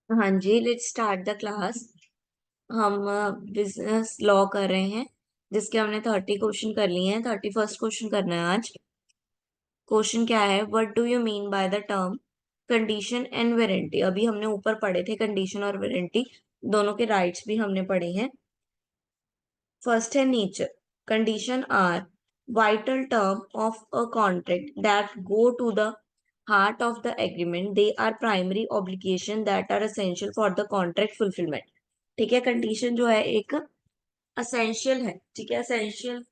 हाँ जी, let's start the class. हम business law कर रहे हैं, जिसके हमने 30 क्वेश्चन कर लिए हैं। 31st क्वेश्चन करना है आज। क्वेश्चन क्या है? What do you mean by the term condition and warranty? अभी हमने ऊपर पढ़े थे कंडीशन और वारंटी, दोनों के राइट्स भी हमने पढ़े हैं। फर्स्ट है nature. Condition are vital term of a contract that go to the heart of the agreement. They are primary obligation that are essential for the contract fulfilment. ठीक है, कंडीशन जो है एक असेंशियल है। ठीक है, असेंशियल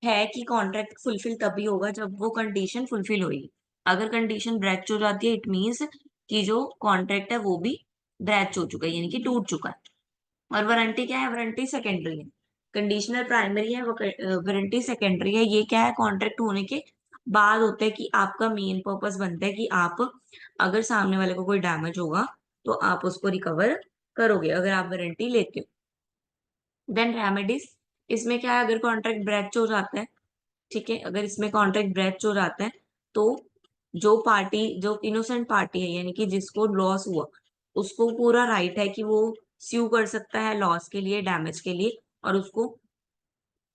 है कि कॉन्ट्रैक्ट फुलफिल तभी होगा जब वो कंडीशन फुलफिल होगी। अगर कंडीशन ब्रेच हो जाती है, इट मीन्स कि जो कॉन्ट्रैक्ट है वो भी ब्रेच हो चुका है, यानी कि टूट चुका है। और वारंटी क्या है? वारंटी सेकेंडरी है। कंडीशनल प्राइमरी है, वारंटी सेकेंडरी है। ये क्या है? कॉन्ट्रैक्ट होने के बाद होता है कि आपका मेन पर्पस बनता है कि आप अगर सामने वाले को कोई डैमेज होगा तो आप उसको रिकवर करोगे अगर आप वारंटी लेते हो। Then remedies. इसमें क्या है? अगर कॉन्ट्रैक्ट ब्रेच हो जाता है, ठीक है, अगर इसमें कॉन्ट्रैक्ट ब्रेच हो जाता है तो जो पार्टी, जो इनोसेंट पार्टी है, यानी कि जिसको लॉस हुआ, उसको पूरा राइट है कि वो स्यू कर सकता है लॉस के लिए, डैमेज के लिए। और उसको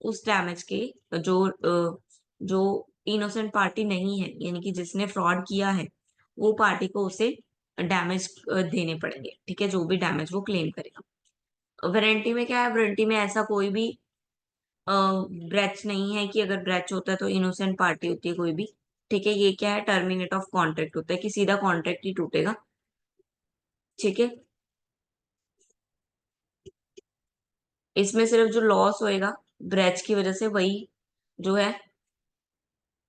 उस डैमेज के जो इनोसेंट पार्टी नहीं है, यानी कि जिसने फ्रॉड किया है, वो पार्टी को उसे डैमेज देने पड़ेंगे। ठीक है, जो भी डैमेज वो क्लेम करेगा। वारंटी में क्या है? वारंटी में ऐसा कोई भी ब्रेच नहीं है कि अगर ब्रेच होता है तो इनोसेंट पार्टी होती है कोई भी। ठीक है, ये क्या है? टर्मिनेट ऑफ कॉन्ट्रैक्ट होता है कि सीधा कॉन्ट्रैक्ट ही टूटेगा। ठीक है, इसमें सिर्फ जो लॉस होएगा ब्रेच की वजह से, वही जो है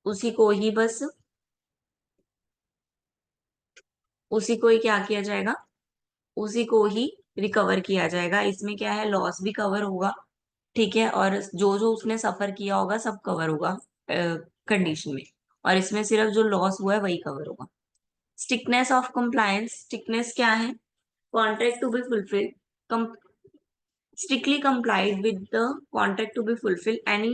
उसी को ही बस, उसी को ही क्या किया जाएगा? उसी को ही रिकवर किया जाएगा। इसमें क्या है? लॉस भी कवर होगा। ठीक है, और जो जो उसने सफर किया होगा सब कवर होगा कंडीशन में। और इसमें सिर्फ जो लॉस हुआ है वही कवर होगा। Stickiness of compliance. स्टिकनेस क्या है? contract to be fulfilled, strictly complied with the contract to be fulfilled. Any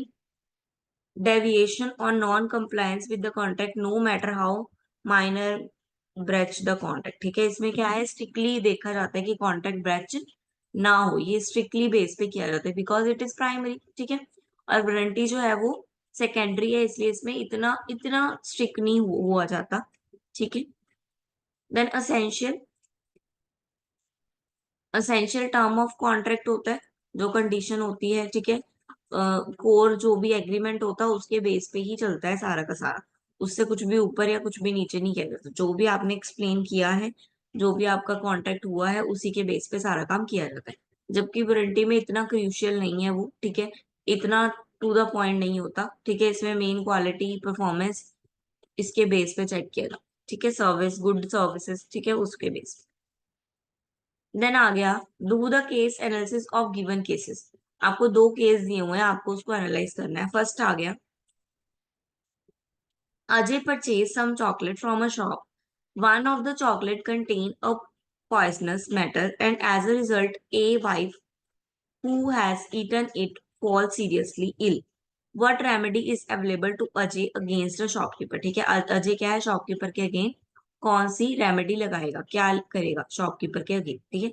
deviation or non-compliance with the contract, no matter how minor, breach the contract. ठीक है, इसमें क्या है? Strictly देखा जाता है कि कॉन्ट्रैक्ट ब्रेच ना हो। ये स्ट्रिक्टली बेस पे किया जाता है बिकॉज इट इज प्राइमरी। ठीक है, और वारंटी जो है वो सेकेंडरी है, इसलिए इसमें इतना इतना स्ट्रिक्ट नहीं हुआ जाता। ठीक है, then essential. Essential term of contract होता है जो कंडीशन होती है। ठीक है, कोर जो भी एग्रीमेंट होता है उसके बेस पे ही चलता है सारा का सारा। उससे कुछ भी ऊपर या कुछ भी नीचे नहीं किया जाता। जो भी आपने एक्सप्लेन किया है, जो भी आपका कॉन्ट्रैक्ट हुआ है, उसी के बेस पे सारा काम किया जाता है। जबकि वारंटी में इतना क्रूशियल नहीं है वो। ठीक है, इतना टू द पॉइंट नहीं होता। ठीक है, इसमें मेन क्वालिटी, परफॉर्मेंस, इसके बेस पे चेक किया जाता। ठीक है, सर्विस, गुड सर्विसेज, ठीक है, उसके बेस पे। देन आ गया do the case analysis of given cases. आपको दो केस दिए हुए हैं, आपको उसको एनालाइज करना है। फर्स्ट आ गया, Ajay purchase some chocolate from a shop. One of the chocolate contain a poisonous matter and as a result a wife who has eaten it falls seriously ill. What remedy is available to Ajay against a shopkeeper? ठीक है, अजय क्या है? Shopkeeper के against कौन सी remedy लगाएगा, क्या करेगा shopkeeper के अगेंस्ट? ठीक है,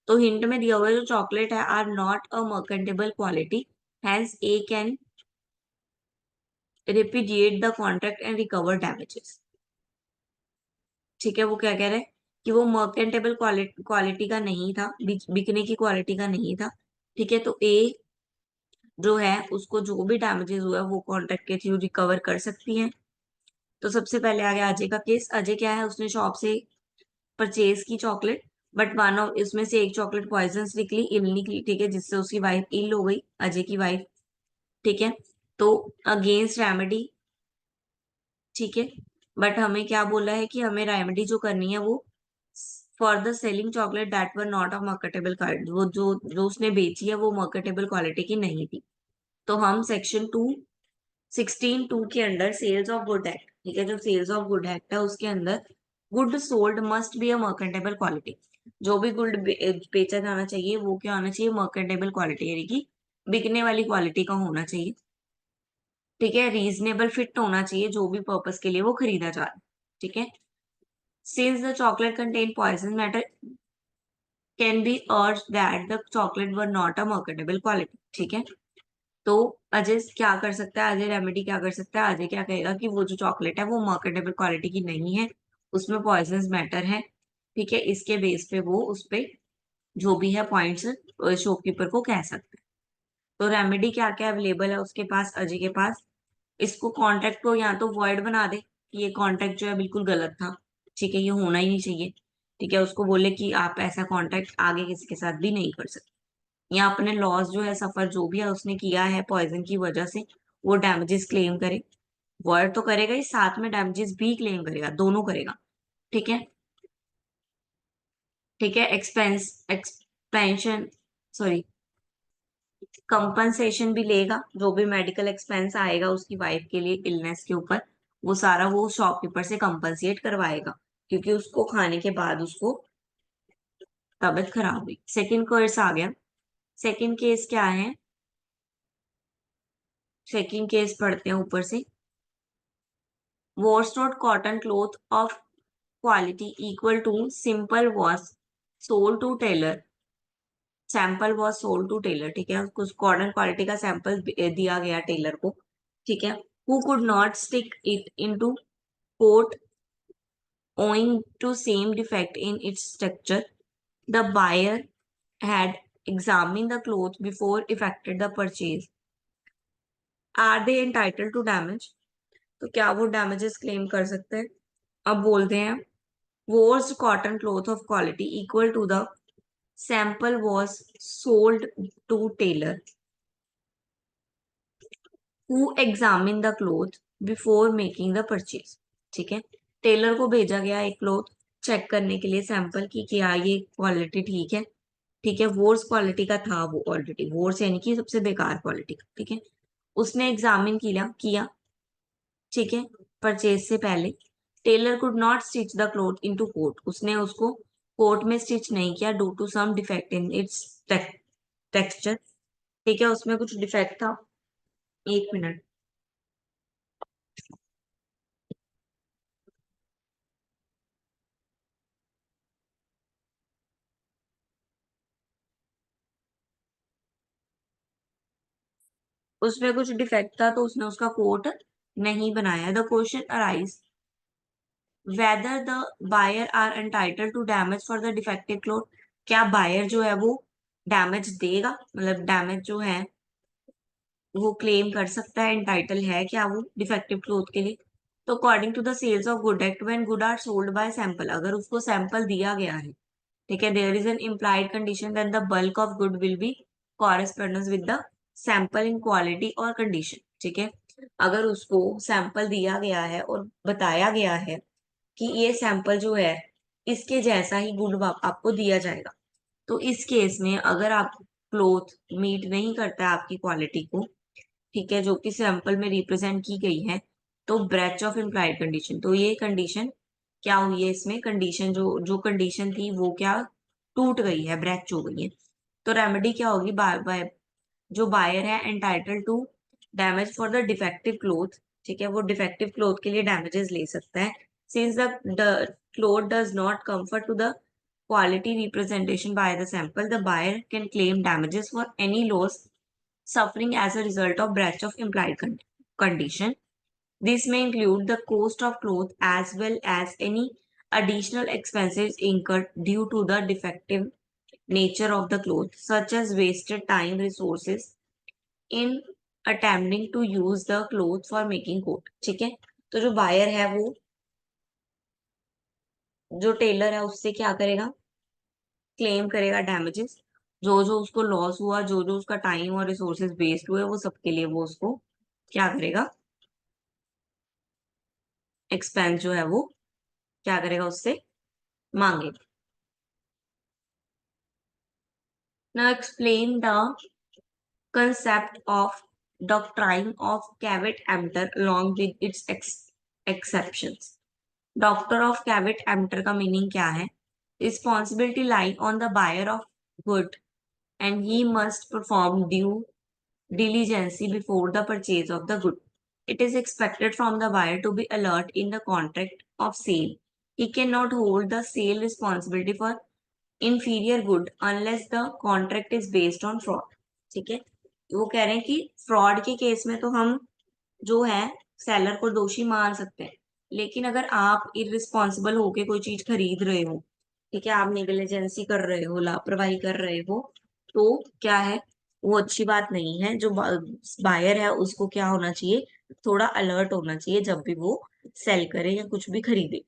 तो हिंट में दिया हुआ है जो चॉकलेट है are not a merchantable quality, hence A can repudiate the contract and recover damages. ठीक है, वो क्या कह रहे हैं कि वो मर्केंटेबल क्वालिटी का नहीं था, बिकने की क्वालिटी का नहीं था। ठीक है, तो ए जो है उसको जो भी डैमेजेस हुआ है वो कॉन्ट्रैक्ट के थ्रू रिकवर कर सकती है। तो सबसे पहले आ गया अजय का केस। अजय क्या है? उसने शॉप से परचेज की चॉकलेट, बट वन ऑफ इसमें से एक चॉकलेट पॉइजन निकली, इल निकली। ठीक है, जिससे उसकी वाइफ इल हो गई, अजय की वाइफ। ठीक है, तो अगेंस्ट रेमेडी। ठीक है, बट हमें क्या बोला है कि हमें रेमेडी जो करनी है वो for the selling chocolate that were not of marketable quality, वो जो उसने बेची है वो मार्केटेबल क्वालिटी की नहीं थी। तो हम सेक्शन 216(2) के under sales of good act, ठीक है, जो सेल्स ऑफ गुड एक्ट है उसके अंदर good sold must be a merchantable quality. जो भी गुड बेचा जाना चाहिए वो क्या होना चाहिए? मर्केंटेबल क्वालिटी, यानी कि बिकने वाली क्वालिटी का होना चाहिए। ठीक है, रीजनेबल फिट होना चाहिए जो भी पर्पस के लिए वो खरीदा जा रहा है। ठीक है, since the chocolate contain poison matter, can be urge that the chocolate were not a marketable quality. ठीक है, तो अजय क्या कर सकता है, अजय रेमेडी क्या कर सकता है, अजय क्या कहेगा कि वो जो चॉकलेट है वो मार्केटेबल क्वालिटी की नहीं है, उसमें पॉइजनस मैटर है। ठीक है, इसके बेस पे वो उस पे जो भी है पॉइंट्स शॉपकीपर को कह सकता है। तो रेमेडी क्या क्या अवेलेबल है उसके पास, अजय के पास, इसको कॉन्ट्रैक्ट को या तो वॉइड बना दे कि ये कॉन्ट्रैक्ट जो है बिल्कुल गलत था, ठीक है, ये होना ही नहीं चाहिए। ठीक है, उसको बोले कि आप ऐसा कॉन्ट्रैक्ट आगे किसी के साथ भी नहीं कर सकते, या अपने लॉस जो है सफर जो भी है उसने किया है पॉइजन की वजह से, वो डैमेजेस क्लेम करे। वॉइड तो करेगा ही, साथ में डैमेजेस भी क्लेम करेगा, दोनों करेगा। ठीक है, ठीक है, एक्सपेंशन सॉरी कंपनसेशन भी लेगा, जो भी मेडिकल एक्सपेंस आएगा उसकी वाइफ के लिए इलनेस के ऊपर, वो सारा वो शॉपकीपर से कंपनसेट करवाएगा, क्योंकि उसको खाने के बाद उसको तबीयत खराब हुई। सेकंड केस आ गया। सेकंड केस क्या है, सेकंड केस पढ़ते हैं ऊपर से। Was not cotton cloth of quality equal to simple was sold to tailor, sample was sold to tailor. ठीक है, कुछ कॉटन क्वालिटी का सैंपल दिया गया टेलर को। ठीक है, who could not stick it into coat owing to same defect in its structure. The buyer had examined the cloth before effected the purchase. Are they entitled to damage? तो क्या वो damages claim कर सकते हैं? अब बोलते हैं washed cotton cloth of quality equal to the sample was sold to tailor who examined the cloth before making the purchase। ठीक है, टेलर को भेजा गया एक क्लोथ चेक करने के लिए सैंपल की क्या ये क्वालिटी ठीक है। ठीक है, वोर्स क्वालिटी का था वो, ऑलरेडी वोर्स यानी कि सबसे बेकार क्वालिटी का। ठीक है, उसने एग्जामिन किया। ठीक है, परचेज से पहले tailor could not stitch the cloth into coat, उसने उसको कोट में स्टिच नहीं किया due to some defect in its texture. ठीक है, उसमें कुछ डिफेक्ट था। एक मिनट, उसमें कुछ डिफेक्ट था तो उसने उसका कोट नहीं बनाया। The question arise whether the buyer are entitle to damage for the defective cloth, क्या बायर जो है वो डैमेज देगा, मतलब डैमेज जो है वो क्लेम कर सकता है, एंटाइटल है क्या वो डिफेक्टिव क्लोथ के लिए। तो according to the sales of good act when good are sold by sample, अगर उसको सैंपल दिया गया है, ठीक है, there is an implied condition then the bulk of good will be correspondence with the sample in quality और condition. ठीक है, अगर उसको सैंपल दिया गया है और बताया गया है कि ये सैंपल जो है इसके जैसा ही गुड आपको दिया जाएगा, तो इस केस में अगर आप क्लोथ मीट नहीं करता है आपकी क्वालिटी को, ठीक है, जो कि सैंपल में रिप्रेजेंट की गई है, तो ब्रेच ऑफ इम्प्लाइड कंडीशन, तो ये कंडीशन क्या हुई है, इसमें कंडीशन जो जो कंडीशन थी वो क्या टूट गई है, ब्रेच हो गई है। तो रेमेडी क्या होगी, जो बायर है entitle to damage for the defective cloth, ठीक है, वो डिफेक्टिव क्लोथ के लिए डैमेजेस ले सकता है। Since the cloth does not comfort to the quality representation by the sample, the buyer can claim damages for any loss suffering as a result of breach of implied condition. This may include the cost of cloth as well as any additional expenses incurred due to the defective nature of the cloth, such as wasted time, resources in attempting to use the cloth for making coat। ठीक है, तो जो buyer है वो जो Taylor है उससे क्या करेगा, क्लेम करेगा डैमेजेस, जो जो उसको लॉस हुआ, जो जो उसका टाइम और रिसोर्सेज वेस्ट हुए, वो सबके लिए वो उसको क्या करेगा, एक्सपेंस जो है वो क्या करेगा, उससे मांगेगा। Now explain the concept of doctrine of caveat emptor along with its exceptions। Doctrine of caveat emptor का मीनिंग क्या है, responsibility lie on the buyer of good and he must perform due diligency before the purchase of the good. It is expected from the buyer to be alert in the contract of sale. He cannot hold the sale responsibility for inferior good unless the contract is based on fraud। ठीक है, वो कह रहे हैं कि fraud के case में तो हम जो है सेलर को दोषी मान सकते हैं, लेकिन अगर आप इररिस्पॉन्सिबल होके कोई चीज खरीद रहे हो, ठीक है, आप नेग्लिजेंसी कर रहे हो, लापरवाही कर रहे हो, तो क्या है, वो अच्छी बात नहीं है। जो बायर है उसको क्या होना चाहिए, थोड़ा अलर्ट होना चाहिए जब भी वो सेल करे या कुछ भी खरीदे।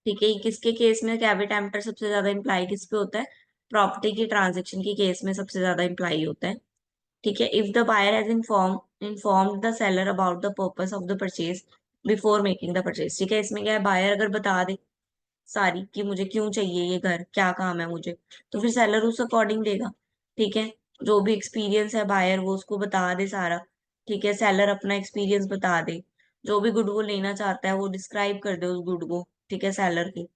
ठीक है, किसके केस में कैविट एम्प्टर सबसे ज्यादा इम्प्लाई किस पे होता है, प्रॉपर्टी की ट्रांजेक्शन के केस में सबसे ज्यादा इम्प्लाई होता है। ठीक है, if the buyer has informed the seller about the purpose of the purchase before making the purchase. ठीक है, इसमें क्या है, बायर अगर बता दे सारी कि मुझे क्यों चाहिए ये घर, क्या काम है मुझे, तो फिर सेलर उस अकॉर्डिंग देगा। ठीक है, जो भी एक्सपीरियंस है बायर वो उसको बता दे सारा। ठीक है, सेलर अपना एक्सपीरियंस बता दे, जो भी गुड वो लेना चाहता है वो डिस्क्राइब कर दे उस गुड को। ठीक है, सेलर की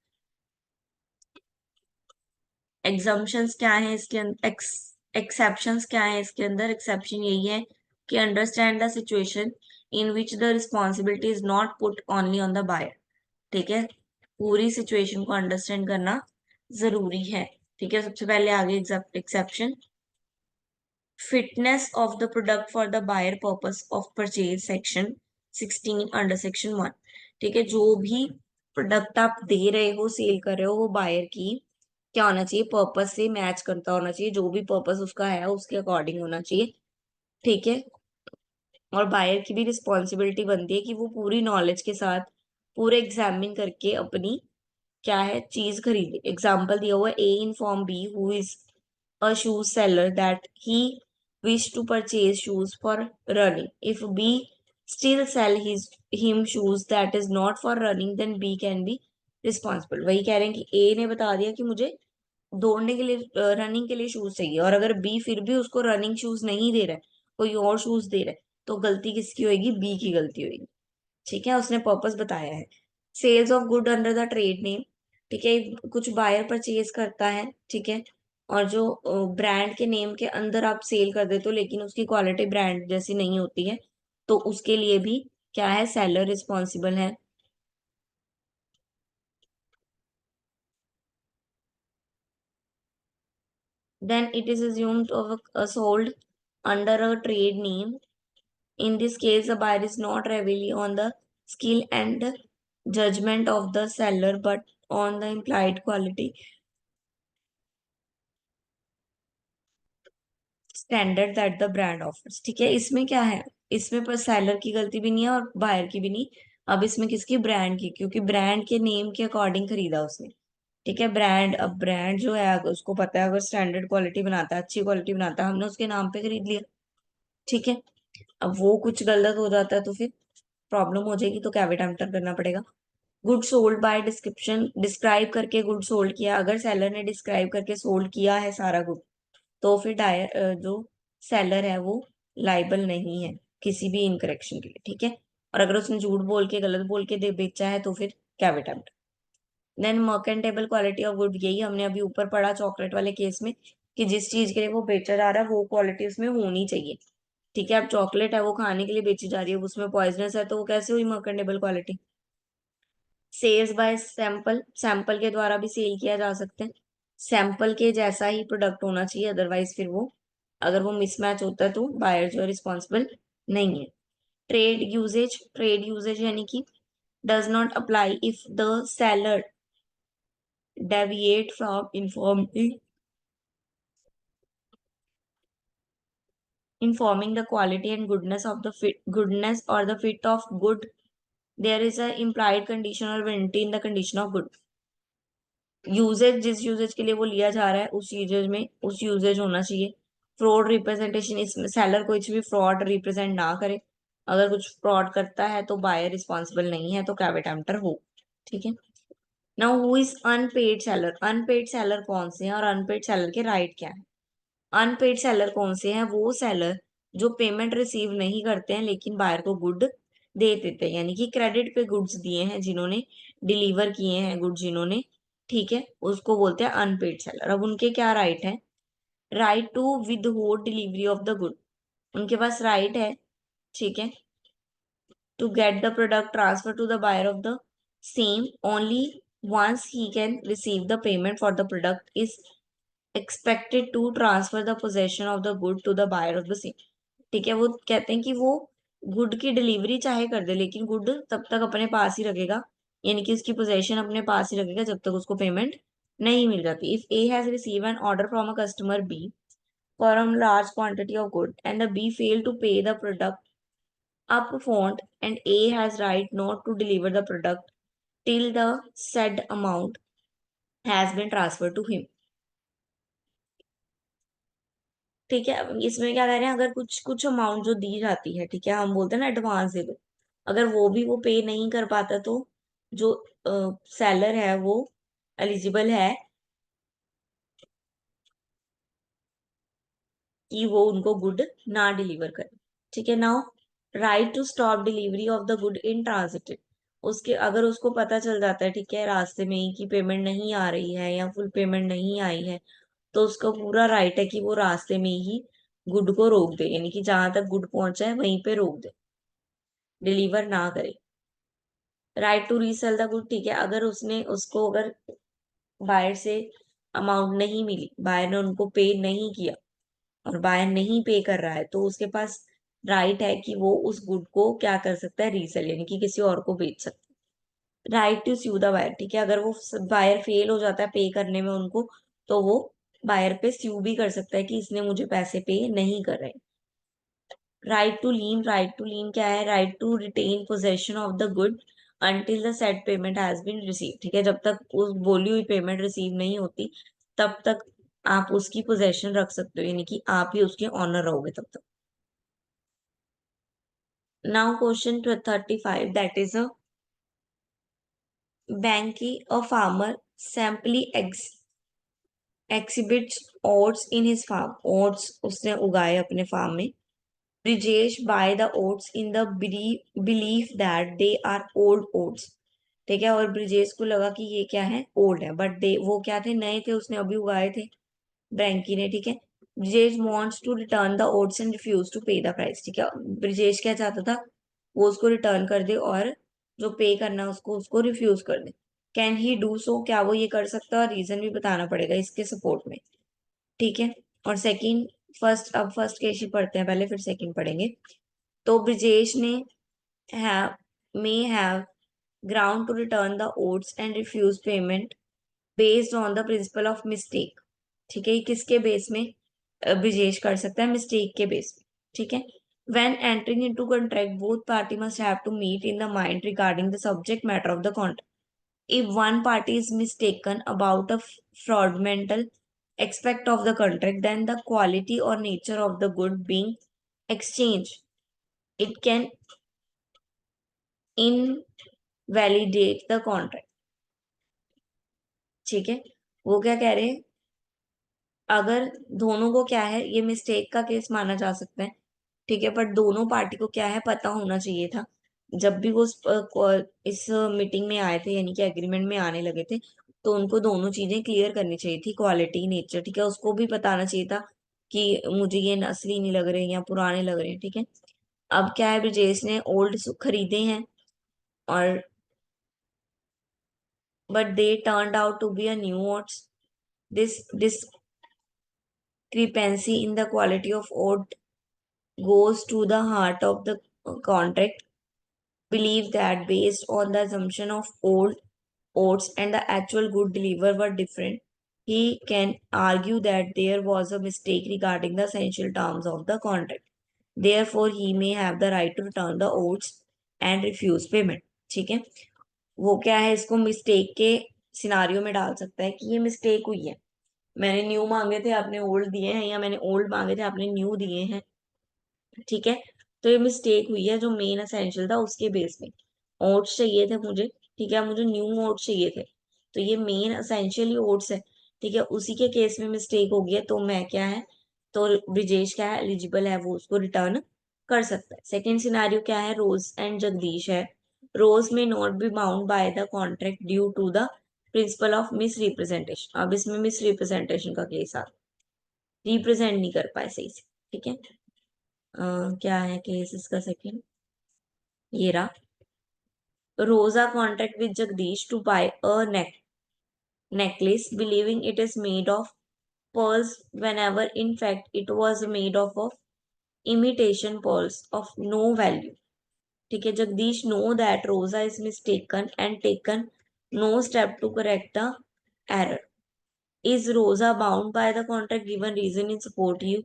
एग्जाम्पशंस क्या है इसके अंदर, एक्सेप्शंस क्या है इसके अंदर, एक्सेप्शन यही है कि understand the situation in which the responsibility is not put only on the buyer. ठीक है, पूरी सिचुएशन को अंडरस्टैंड करना जरूरी है। ठीक है, सबसे पहले आगे exception, fitness of the product for the buyer purpose of purchase section 16 under section 1। ठीक है, जो भी प्रोडक्ट आप दे रहे हो, सेल कर रहे हो, वो बायर की क्या होना चाहिए, पर्पस से मैच करता होना चाहिए, जो भी पर्पस उसका है उसके अकॉर्डिंग होना चाहिए। ठीक है, और बायर की भी रिस्पॉन्सिबिलिटी बनती है कि वो पूरी नॉलेज के साथ पूरे एग्जामिन करके अपनी क्या है चीज खरीदे। एग्जाम्पल दिया हुआ है, A inform B who is a shoes seller that he wish to purchase shoes for running, if B still sell his him shoes that is not for running, then B can be responsible. वही कह रहे हैं कि ए ने बता दिया कि मुझे दौड़ने के लिए रनिंग के लिए शूज चाहिए, और अगर बी फिर भी उसको रनिंग शूज नहीं दे रहा है, कोई और शूज दे रहा है, तो गलती किसकी होगी, बी की गलती होगी। ठीक है, उसने पर्पस बताया है। Sales of good under the trade name. ठीक है, कुछ बायर परचेज करता है, ठीक है, और जो ब्रांड के नेम के अंदर आप सेल कर देते हो लेकिन उसकी क्वालिटी ब्रांड जैसी नहीं होती है, तो उसके लिए भी क्या है, सेलर रिस्पॉन्सिबल है। Then it is assumed of sold under a trade name. In this case, the buyer is not relying on the skill and judgment of the seller, but on the implied quality standard that the brand offers। ठीक है, इसमें क्या है, इसमें पर seller की गलती भी नहीं है और बायर की भी नहीं। अब इसमें किसकी, ब्रांड की, क्योंकि ब्रांड के नेम के अकॉर्डिंग खरीदा उसने। ठीक है, ब्रांड, अब ब्रांड जो है अगर उसको पता है अगर स्टैंडर्ड क्वालिटी बनाता है, अच्छी क्वालिटी बनाता है, हमने उसके नाम पे खरीद लिया। ठीक है, अब वो कुछ गलत हो जाता है तो फिर प्रॉब्लम हो जाएगी, तो कैविट एंटर करना पड़ेगा। Good sold by description, describe करके गुड सोल्ड किया, अगर सेलर ने डिस्क्राइब करके सोल्ड किया है सारा गुड, तो फिर डायर जो सेलर है वो लाइबल नहीं है किसी भी इनकरेक्शन के लिए। ठीक है, और अगर उसने झूठ बोल के गलत बोल के दे बेचा है तो फिर caveat emptor. Then merchantable quality of good, यही हमने अभी ऊपर पढ़ा चॉकलेट वाले केस में, कि जिस चीज के लिए वो बेचा जा रहा है वो क्वालिटी उसमें होनी चाहिए। ठीक है, अब चॉकलेट है वो खाने के लिए बेची जा रही है, उसमें पॉइजनस है, तो वो कैसे हुई merchantable quality. Sales by sample, sample के द्वारा भी सेल किया जा सकते हैं, सैंपल के जैसा ही प्रोडक्ट होना चाहिए, अदरवाइज फिर वो अगर वो मिसमैच होता है तो बायर जो है रिस्पॉन्सिबल नहीं है। ट्रेड यूजेज यानी कि does not apply if the seller deviate from informing the quality and goodness of the goodness or the fit of good, there is a implied condition or warranty in the condition of good। Uses, जिस uses के लिए वो लिया जा रहा है उस usage में उस यूजेज होना चाहिए। फ्रॉड रिप्रेजेंटेशन, इसमें सेलर कुछ भी फ्रॉड रिप्रेजेंट ना करे, अगर कुछ फ्रॉड करता है तो बायर रिस्पॉन्सिबल नहीं है, तो कैविट एम्प्टर हो। ठीक है, now who is unpaid seller, unpaid seller कौन से हैं और अनपेड सेलर के राइट क्या है। अनपेड सेलर कौन से हैं, वो सेलर जो पेमेंट रिसीव नहीं करते हैं लेकिन बायर को गुड दे देते हैं, यानी कि क्रेडिट पे गुड्स दिए हैं जिन्होंने, डिलीवर किए हैं गुड जिन्होंने। ठीक है, उसको बोलते हैं अनपेड सेलर। अब उनके क्या राइट है, right to withhold delivery of the good, उनके पास राइट है, ठीक है, to get the product transfer to the buyer of the same only once he can receive the payment for the product is expected to transfer the possession of the good to the buyer of the same। ठीक है, वो कहते हैं कि वो good की delivery चाहे कर दे लेकिन गुड तब तक अपने पास ही रखेगा, यानी कि उसकी पोजेशन अपने पास ही रखेगा जब तक उसको पेमेंट नहीं मिल जाती। If A has receive an order from a customer B for a large quantity of good and the B fail to pay the product up front and A has right not to deliver the product till the said amount has been transferred to him। ठीक है, अब इसमें क्या कह रहे हैं, अगर कुछ कुछ अमाउंट जो दी जाती है, ठीक है, हम बोलते हैं ना एडवांस दे दो, अगर वो पे नहीं कर पाता तो जो सेलर है वो एलिजिबल है कि वो उनको गुड ना डिलीवर करे। ठीक है, now right to stop delivery of the good in transit. उसके अगर उसको पता चल जाता है, ठीक है, रास्ते में ही कि पेमेंट नहीं आ रही है या फुल पेमेंट नहीं आई है, तो उसका पूरा राइट है कि वो रास्ते में ही गुड को रोक दे, यानी कि जहां तक गुड पहुंचा है वहीं पे रोक दे, डिलीवर ना करे। Right to resale the good, ठीक है, अगर उसने उसको अगर बायर से अमाउंट नहीं मिली, बायर ने उनको पे नहीं किया और बायर नहीं पे कर रहा है, तो उसके पास राइट है कि वो उस गुड को क्या कर सकता है, रीसेल, यानी कि किसी और को बेच सकता है। Right to sue the buyer, ठीक है, अगर वो बायर फेल हो जाता है पे करने में उनको, तो वो बायर पे स्यू भी कर सकता है कि इसने मुझे पैसे पे नहीं कर रहे। राइट टू लीन क्या है, right to retain possession of the good until the said payment has been receive. ठीक है, जब तक उस बोली हुई पेमेंट रिसीव नहीं होती तब तक आप उसकी पोजेशन रख सकते हो, यानी कि आप ही उसके ऑनर रहोगे तब तक। Now question 35, that is a Banky, a farmer, simply exhibits oats in his farm। Oats उसने उगाए अपने फार्म में। Brijesh buy the oats in the belief that they are old oats. ठीक है, और ब्रिजेश को लगा कि ये क्या है, ओल्ड है, बट दे वो क्या थे, नए थे, उसने अभी उगाए थे ब्रैंकी ने। ठीक है, Brijesh wants to return the oats and refuse to pay the price. ठीक है, ब्रिजेश क्या चाहता था, वो उसको रिटर्न कर दे और जो पे करना है उसको उसको रिफ्यूज कर दे। कैन ही डू सो, क्या वो ये कर सकता है, और रीजन भी बताना पड़ेगा इसके सपोर्ट में। ठीक है, और सेकंड, फर्स्ट, अब फर्स्ट केस ही पढ़ते हैं पहले, फिर सेकंड पढ़ेंगे। तो ब्रिजेश ने have ground to return the oats and refuse payment based on the principle of mistake. ठीक है, ये किसके बेस में ब्रिजेश कर सकता है, मिस्टेक के बेस में। ठीक है, when entering into contract both party must have to meet in the mind regarding the subject matter of the contract। if one party is mistaken about a fraudulent aspect of the contract, then the quality or nature of the good being exchanged, it can invalidate the contract। ठीक है, वो क्या कह रहे हैं, अगर दोनों को क्या है, ये मिस्टेक का केस माना जा सकता है। ठीक है, पर दोनों पार्टी को क्या है, पता होना चाहिए था जब भी वो इस मीटिंग में आए थे, यानी कि एग्रीमेंट में आने लगे थे, तो उनको दोनों चीजें क्लियर करनी चाहिए थी, क्वालिटी नेचर। ठीक है, उसको भी बताना चाहिए था कि मुझे ये असली नहीं लग रहे या पुराने लग रहे हैं। ठीक है, अब क्या है, ब्रिजेश ने ओल्ड खरीदे हैं और but they turned out to be a new oats. This discrepancy in the quality of oat goes to the heart of the contract belief that based on the assumption of old oats and the actual good deliver were different, he can argue that there was a mistake regarding the essential terms of the contract। Therefore, he may have the right to return the oats and refuse payment। ठीक है, वो क्या है, इसको mistake के scenario में डाल सकता है कि ये मिस्टेक हुई है, मैंने न्यू मांगे थे आपने ओल्ड दिए हैं, या मैंने ओल्ड मांगे थे आपने न्यू दिए हैं। ठीक है, तो ये मिस्टेक हुई है जो मेन असेंशियल था उसके बेस में। ओट्स चाहिए थे मुझे, ठीक है, मुझे न्यू ओट्स चाहिए थे, तो ये मेन असेंशियली ओट्स है। ठीक है, उसी के केस में मिस्टेक हो गई है, तो मैं क्या है, तो ब्रिजेश क्या है, एलिजिबल है, वो उसको रिटर्न कर सकता है। सेकेंड सिनारियो क्या है, रोज एंड जगदीश है। रोज may not be bound by the contract due to the principle of misrepresentation. अब इसमें मिस रिप्रेजेंटेशन का केस आ, रिप्रेजेंट नहीं कर पाए सही से। ठीक है, क्या है केस इसका सेकंड, ये रहा। Rosa contract with Jagdish to buy a necklace, believing it is made of pearls whenever in fact it was made of imitation pearls of no value. ठीक है, Jagdish no that Rosa is mistaken and taken no step to correct the error. Is Rosa bound by the contract given reason in support you.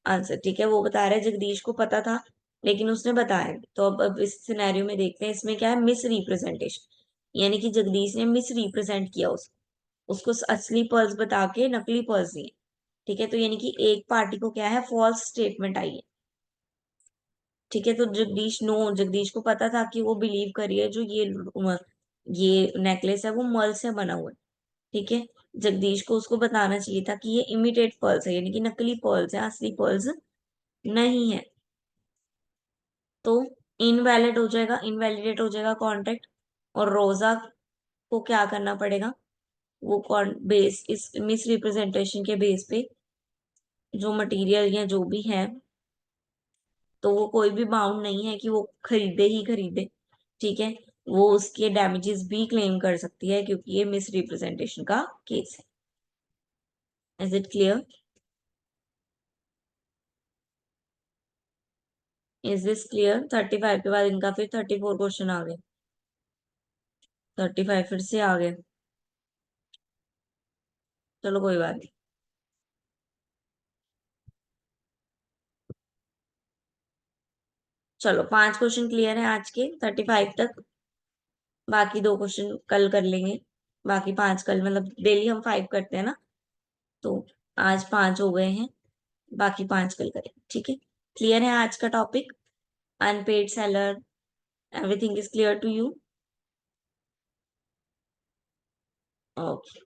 Answer. ठीक है, वो बता रहा है जगदीश को पता था लेकिन उसने बताया नहीं. तो अब इस सिनेरियो में देखते हैं इसमें क्या है, मिस रिप्रेजेंटेशन. यानी कि जगदीश ने मिस रिप्रेजेंट किया उसको असली पर्स बता के नकली पर्स दिए. ठीक है, तो यानी कि एक पार्टी को क्या है, फॉल्स स्टेटमेंट आई है. ठीक है, तो जगदीश को पता था कि वो बिलीव करिए जो ये नेकलेस है वो मल से बना हुआ है. ठीक है, जगदीश को उसको बताना चाहिए था कि ये इमिटेट पर्ल्स है, यानी कि नकली पर्ल्स है, असली पर्ल्स नहीं है. तो इनवैलिड हो जाएगा, इनवैलिडेट हो जाएगा कॉन्ट्रैक्ट. और रोजा को क्या करना पड़ेगा, वो बेस इस मिस रिप्रेजेंटेशन के बेस पे जो मटेरियल या जो भी है, तो वो कोई भी बाउंड नहीं है कि वो खरीदे ही खरीदे. ठीक है, वो उसके डैमेजेस भी क्लेम कर सकती है क्योंकि ये मिस रिप्रेजेंटेशन का केस है. Is it clear? Is this clear? 35 के बाद इनका फिर 34 क्वेश्चन आ गए. 35 फिर से आ गए. चलो कोई बात नहीं. चलो 5 क्वेश्चन क्लियर है आज के 35 तक. बाकी 2 क्वेश्चन कल कर लेंगे. बाकी 5 कल, मतलब डेली हम 5 करते हैं ना, तो आज 5 हो गए हैं. बाकी 5 कल करेंगे. ठीक है, क्लियर है आज का topic? Unpaid seller, everything is clear to you? Okay.